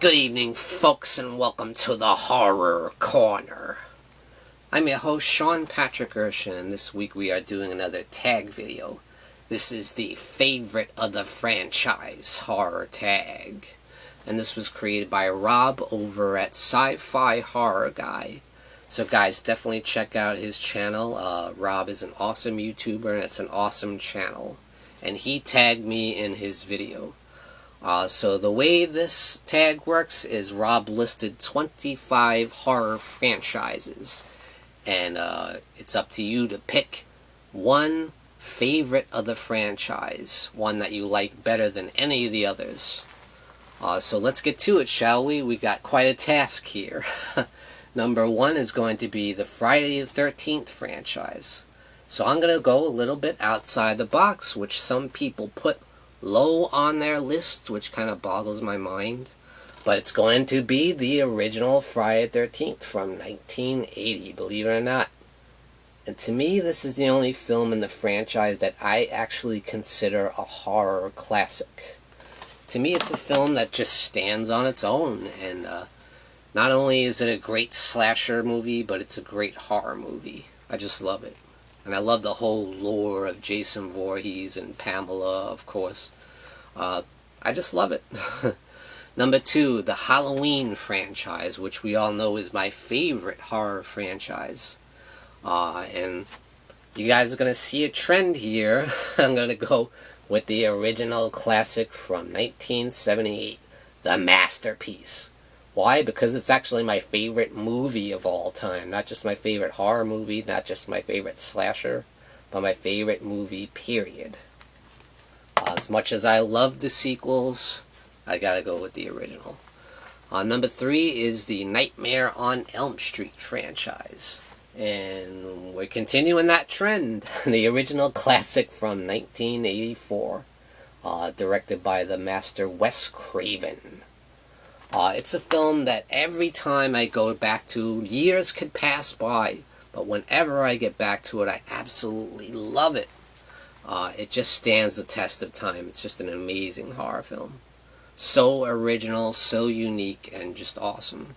Good evening, folks, and welcome to the Horror Corner. I'm your host, Sean Patrick Erschen, and this week we are doing another tag video. This is the favorite of the franchise horror tag. And this was created by Rob over at SyFy Horror Guy. So guys, definitely check out his channel. Rob is an awesome YouTuber, and it's an awesome channel. And he tagged me in his video. So the way this tag works is Rob listed 25 horror franchises. And it's up to you to pick one favorite of the franchise. One that you like better than any of the others. So let's get to it, shall we? We got quite a task here. Number one is going to be the Friday the 13th franchise. So I'm going to go a little bit outside the box, which some people put low on their list, which kind of boggles my mind. But it's going to be the original Friday the 13th from 1980, believe it or not. And to me, this is the only film in the franchise that I actually consider a horror classic. To me, it's a film that just stands on its own, and not only is it a great slasher movie, but it's a great horror movie. I just love it. And I love the whole lore of Jason Voorhees and Pamela, of course. I just love it. Number two, the Halloween franchise, which we all know is my favorite horror franchise. And you guys are going to see a trend here. I'm going to go with the original classic from 1978, the masterpiece. Why? Because it's actually my favorite movie of all time. Not just my favorite horror movie, not just my favorite slasher, but my favorite movie, period. As much as I love the sequels, I gotta go with the original. Number three is the Nightmare on Elm Street franchise. And we're continuing that trend. The original classic from 1984, directed by the master Wes Craven. It's a film that every time I go back to, years could pass by, but whenever I get back to it, I absolutely love it. It just stands the test of time. It's just an amazing horror film. So original, so unique, and just awesome.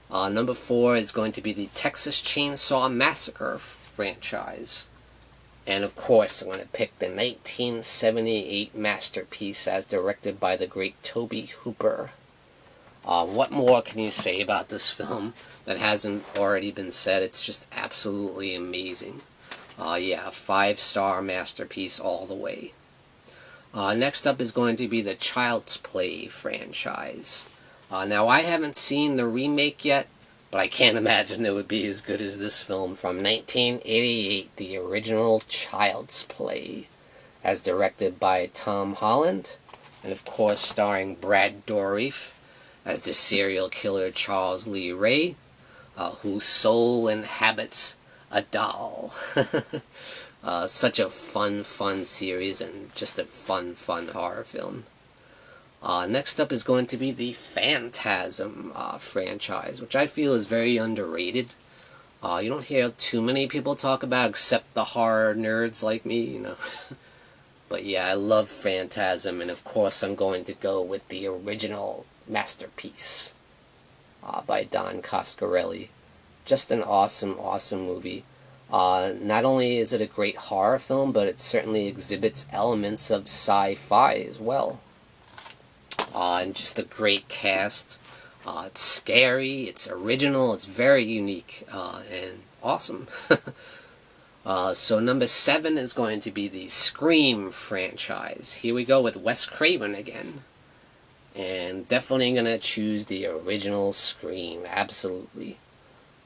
Number four is going to be the Texas Chainsaw Massacre franchise. And of course, I'm going to pick the 1978 masterpiece as directed by the great Tobe Hooper. What more can you say about this film that hasn't already been said? It's just absolutely amazing. Yeah, 5-star masterpiece all the way. Next up is going to be the Child's Play franchise. Now, I haven't seen the remake yet, but I can't imagine it would be as good as this film from 1988, the original Child's Play, as directed by Tom Holland, and of course starring Brad Dourif as the serial killer Charles Lee Ray, whose soul inhabits a doll. Such a fun series, and just a fun horror film. Next up is going to be the Phantasm franchise, which I feel is very underrated. You don't hear too many people talk about, except the horror nerds like me, you know. But yeah, I love Phantasm, and of course I'm going to go with the original masterpiece by Don Coscarelli. Just an awesome movie. Not only is it a great horror film, but it certainly exhibits elements of sci-fi as well. And just a great cast. It's scary, it's original, it's very unique, and awesome. So number 7 is going to be the Scream franchise. Here we go with Wes Craven again. And definitely going to choose the original Scream, absolutely.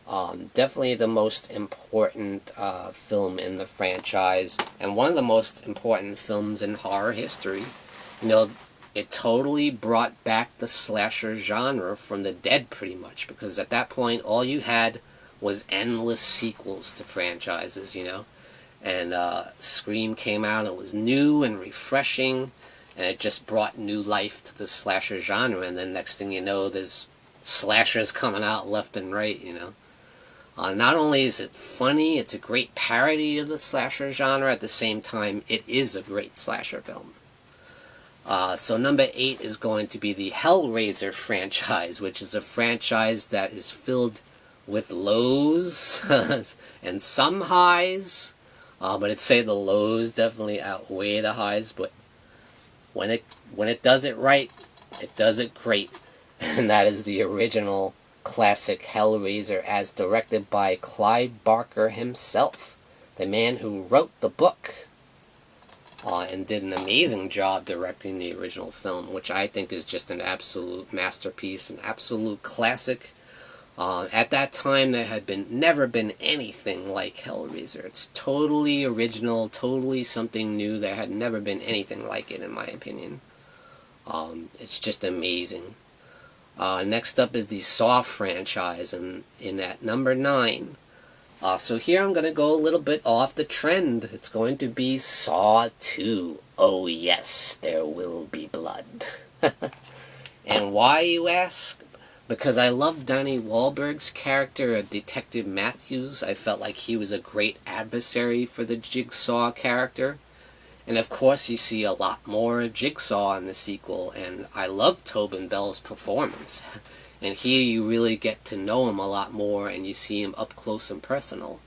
Definitely the most important film in the franchise, and one of the most important films in horror history. You know, it totally brought back the slasher genre from the dead, pretty much, because at that point, all you had was endless sequels to franchises, you know. And Scream came out, it was new and refreshing, and it just brought new life to the slasher genre, and then next thing you know, there's slashers coming out left and right, you know. Not only is it funny, it's a great parody of the slasher genre, at the same time, it is a great slasher film. So number 8 is going to be the Hellraiser franchise, which is a franchise that is filled with lows and some highs. But I'd say the lows definitely outweigh the highs. But when it does it right, it does it great. And that is the original classic Hellraiser, as directed by Clive Barker himself, the man who wrote the book. And did an amazing job directing the original film, which I think is just an absolute masterpiece, an absolute classic. At that time, there had never been anything like Hellraiser. It's totally original, totally something new. There had never been anything like it, in my opinion. It's just amazing. Next up is the Saw franchise, and in at number 9. So here I'm going to go a little bit off the trend. It's going to be Saw 2. Oh yes, there will be blood. And why, you ask? Because I love Donnie Wahlberg's character of Detective Matthews. I felt like he was a great adversary for the Jigsaw character. And of course you see a lot more of Jigsaw in the sequel, and I love Tobin Bell's performance. And here you really get to know him a lot more, and you see him up close and personal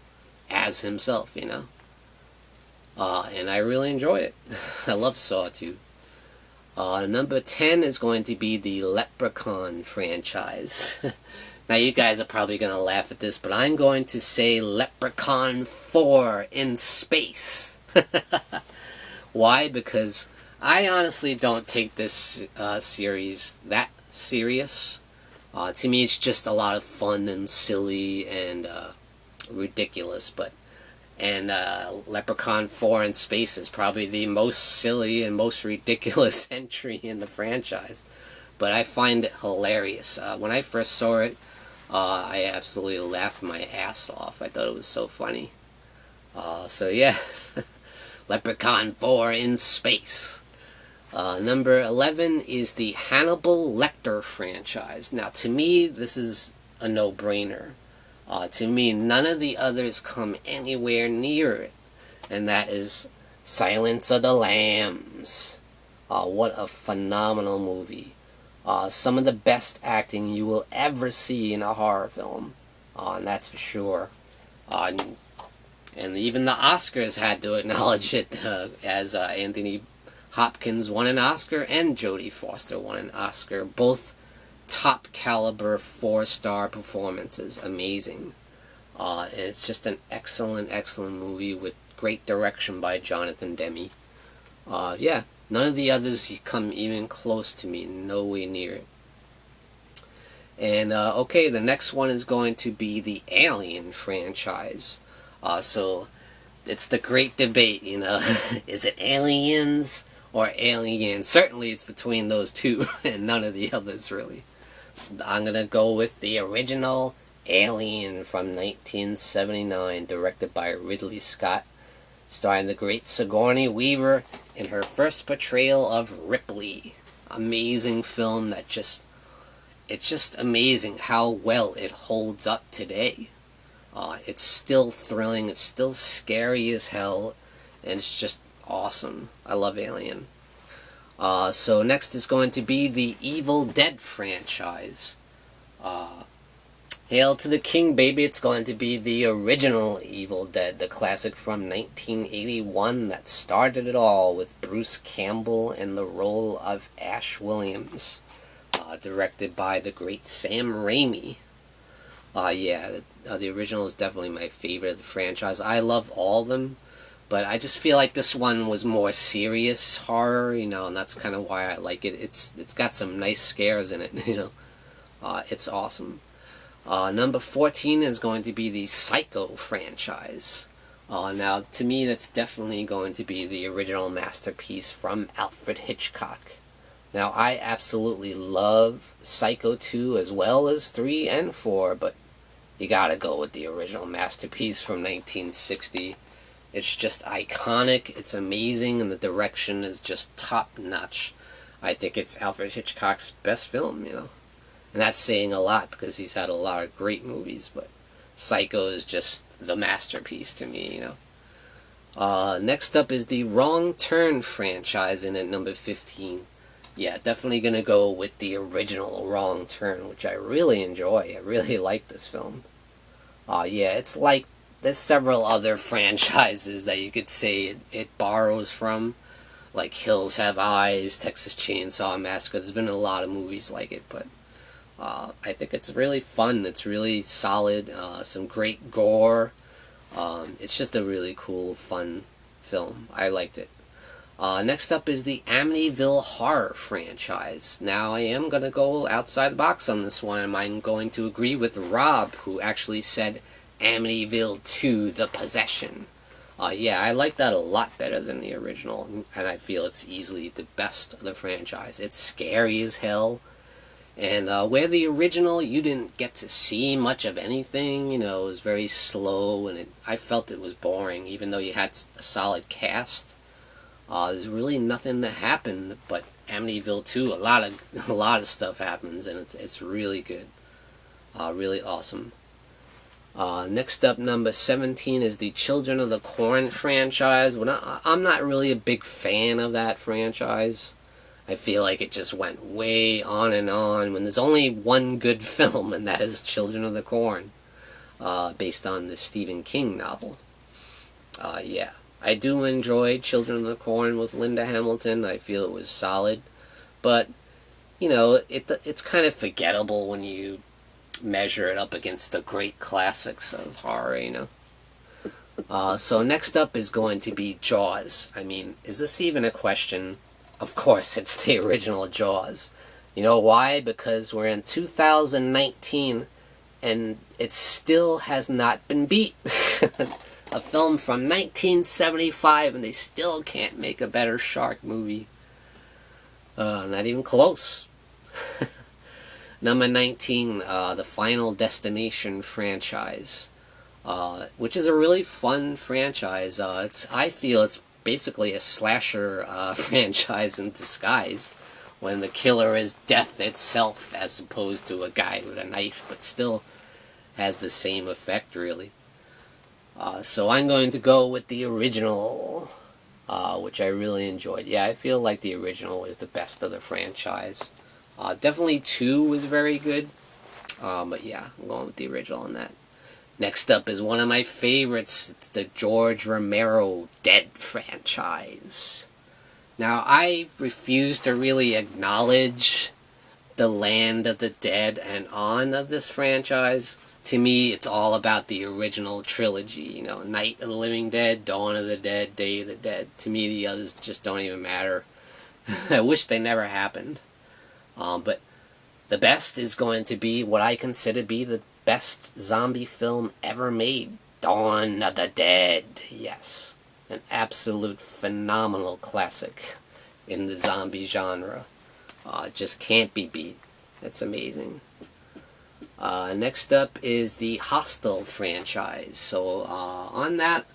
as himself, you know. And I really enjoyed it. I love Saw 2. Number 10 is going to be the Leprechaun franchise. Now you guys are probably going to laugh at this, but I'm going to say Leprechaun 4 in space. Why? Because I honestly don't take this series that serious. To me, it's just a lot of fun and silly and ridiculous. And Leprechaun 4 in Space is probably the most silly and most ridiculous entry in the franchise. But I find it hilarious. When I first saw it, I absolutely laughed my ass off. I thought it was so funny. So yeah, Leprechaun 4 in Space. Number 11 is the Hannibal Lecter franchise. Now, to me, this is a no-brainer. To me, none of the others come anywhere near it. And that is Silence of the Lambs. What a phenomenal movie. Some of the best acting you will ever see in a horror film. And that's for sure. And even the Oscars had to acknowledge it, as Anthony Hopkins won an Oscar and Jodie Foster won an Oscar. Both top caliber 4-star performances. Amazing. And it's just an excellent, excellent movie with great direction by Jonathan Demme. Yeah, none of the others come even close to me. No way near it. And, okay, the next one is going to be the Alien franchise. So, it's the great debate, you know. Is it Aliens or Aliens? Certainly it's between those two and none of the others, really. So I'm going to go with the original Alien from 1979, directed by Ridley Scott, starring the great Sigourney Weaver in her first portrayal of Ripley. Amazing film that it's just amazing how well it holds up today. It's still thrilling, it's still scary as hell, and it's just awesome. I love Alien. So next is going to be the Evil Dead franchise. Hail to the king, baby. It's going to be the original Evil Dead, the classic from 1981 that started it all, with Bruce Campbell in the role of Ash Williams, directed by the great Sam Raimi. Yeah, the original is definitely my favorite of the franchise. I love all of them, but I just feel like this one was more serious horror, you know, and that's kind of why I like it. It's got some nice scares in it, you know. It's awesome. Number 14 is going to be the Psycho franchise. Now, to me, that's definitely going to be the original masterpiece from Alfred Hitchcock. Now, I absolutely love Psycho 2 as well as 3 and 4, but you gotta go with the original masterpiece from 1960. It's just iconic, it's amazing, and the direction is just top-notch. I think it's Alfred Hitchcock's best film, you know. And that's saying a lot, because he's had a lot of great movies, but Psycho is just the masterpiece to me, you know. Next up is the Wrong Turn franchise in at number 15. Yeah, definitely gonna go with the original Wrong Turn, which I really enjoy. I really like this film. Yeah, it's like there's several other franchises that you could say it borrows from, like Hills Have Eyes, Texas Chainsaw Massacre. There's been a lot of movies like it, but I think it's really fun. It's really solid. Some great gore. It's just a really cool, fun film. I liked it. Next up is the Amityville Horror franchise. Now, I am going to go outside the box on this one, and I'm going to agree with Rob, who actually said Amityville 2, The Possession. Yeah, I like that a lot better than the original, and I feel it's easily the best of the franchise. It's scary as hell, and where the original, you didn't get to see much of anything, you know, it was very slow, and I felt it was boring, even though you had a solid cast. There's really nothing that happened, but Amityville 2, a lot of stuff happens, and it's really good. Really awesome. Next up, number 17, is the Children of the Corn franchise. I'm not really a big fan of that franchise. I feel like it just went way on and on when there's only one good film, and that is Children of the Corn, based on the Stephen King novel. Yeah, I do enjoy Children of the Corn with Linda Hamilton. I feel it was solid, but, you know, it's kind of forgettable when you measure it up against the great classics of horror, you know. So next up is going to be Jaws. I mean, is this even a question? Of course, it's the original Jaws. You know why? Because we're in 2019, and it still has not been beat. A film from 1975, and they still can't make a better shark movie. Not even close. Number 19, the Final Destination franchise, which is a really fun franchise. I feel it's basically a slasher franchise in disguise, when the killer is death itself as opposed to a guy with a knife, but still has the same effect, really. So I'm going to go with the original, which I really enjoyed. Yeah, I feel like the original is the best of the franchise. Definitely 2 was very good, but yeah, I'm going with the original on that. Next up is one of my favorites. It's the George Romero Dead franchise. Now, I refuse to really acknowledge the Land of the Dead and On of this franchise. To me, it's all about the original trilogy, you know, Night of the Living Dead, Dawn of the Dead, Day of the Dead. To me, the others just don't even matter. I wish they never happened. But the best is going to be what I consider to be the best zombie film ever made. Dawn of the Dead. Yes. An absolute phenomenal classic in the zombie genre. Just can't be beat. It's amazing. Next up is the Hostel franchise. So on that,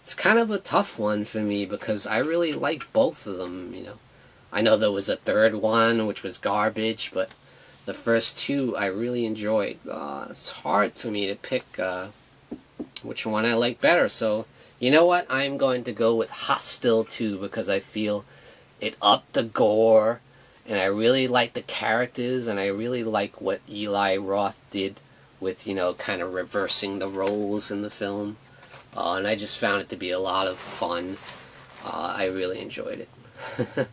it's kind of a tough one for me because I really like both of them, you know. I know there was a third one, which was garbage, but the first 2 I really enjoyed. It's hard for me to pick which one I like better. So, you know what? I'm going to go with Hostel 2 because I feel it upped the gore, and I really like the characters, and I really like what Eli Roth did with, you know, kind of reversing the roles in the film. And I just found it to be a lot of fun. I really enjoyed it.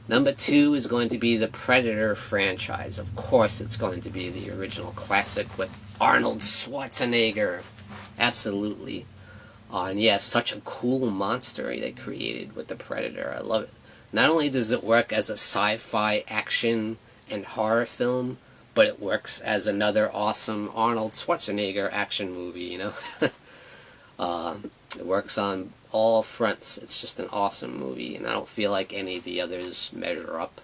Number 2 is going to be the Predator franchise. Of course it's going to be the original classic with Arnold Schwarzenegger. Absolutely. And yeah, such a cool monster they created with the Predator. I love it. Not only does it work as a sci-fi action and horror film, but it works as another awesome Arnold Schwarzenegger action movie, you know? It works on all fronts. It's just an awesome movie, and I don't feel like any of the others measure up.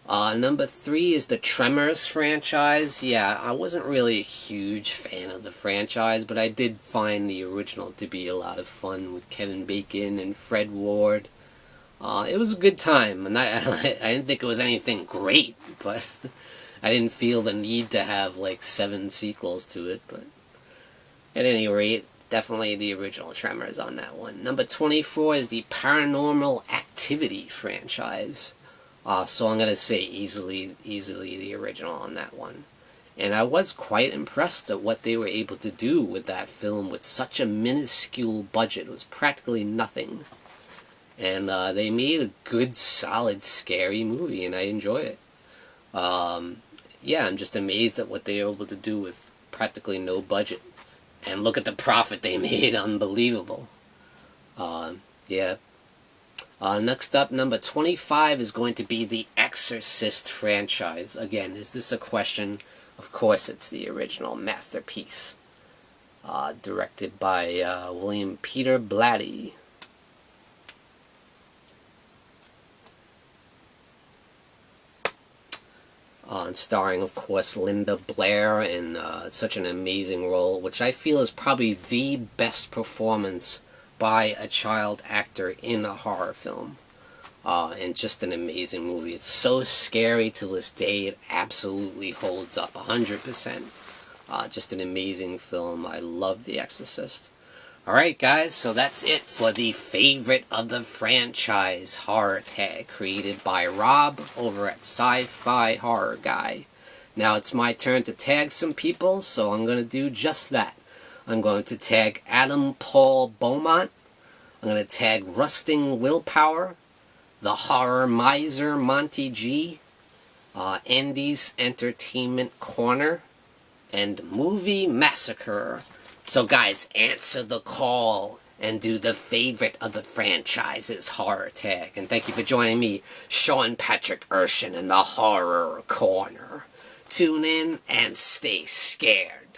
Number 3 is the Tremors franchise. Yeah, I wasn't really a huge fan of the franchise, but I did find the original to be a lot of fun with Kevin Bacon and Fred Ward. It was a good time, and I didn't think it was anything great, but I didn't feel the need to have like 7 sequels to it. But at any rate, definitely the original Tremors on that one. Number 24 is the Paranormal Activity franchise. So I'm going to say easily the original on that one. And I was quite impressed at what they were able to do with that film with such a minuscule budget. It was practically nothing. And they made a good, solid, scary movie, and I enjoy it. Yeah, I'm just amazed at what they were able to do with practically no budget. And look at the profit they made. Unbelievable. Yeah. Next up, number 25 is going to be the Exorcist franchise. Again, is this a question? Of course it's the original masterpiece. Directed by William Peter Blatty. And starring, of course, Linda Blair in such an amazing role, which I feel is probably the best performance by a child actor in a horror film. And just an amazing movie. It's so scary to this day. It absolutely holds up 100%. Just an amazing film. I love The Exorcist. Alright guys, so that's it for the favorite of the franchise horror tag created by Rob over at SyFy Horror Guy. Now it's my turn to tag some people, so I'm going to do just that. I'm going to tag Paul Beaumont. I'm going to tag Rusting Willpower, the Horror Miser Monty G, Andy's Entertainment Corner, and Movie Massacre. So guys, answer the call and do the favorite of the franchise's horror tag. And thank you for joining me, Sean Patrick Erschen, in the Horror Corner. Tune in and stay scared.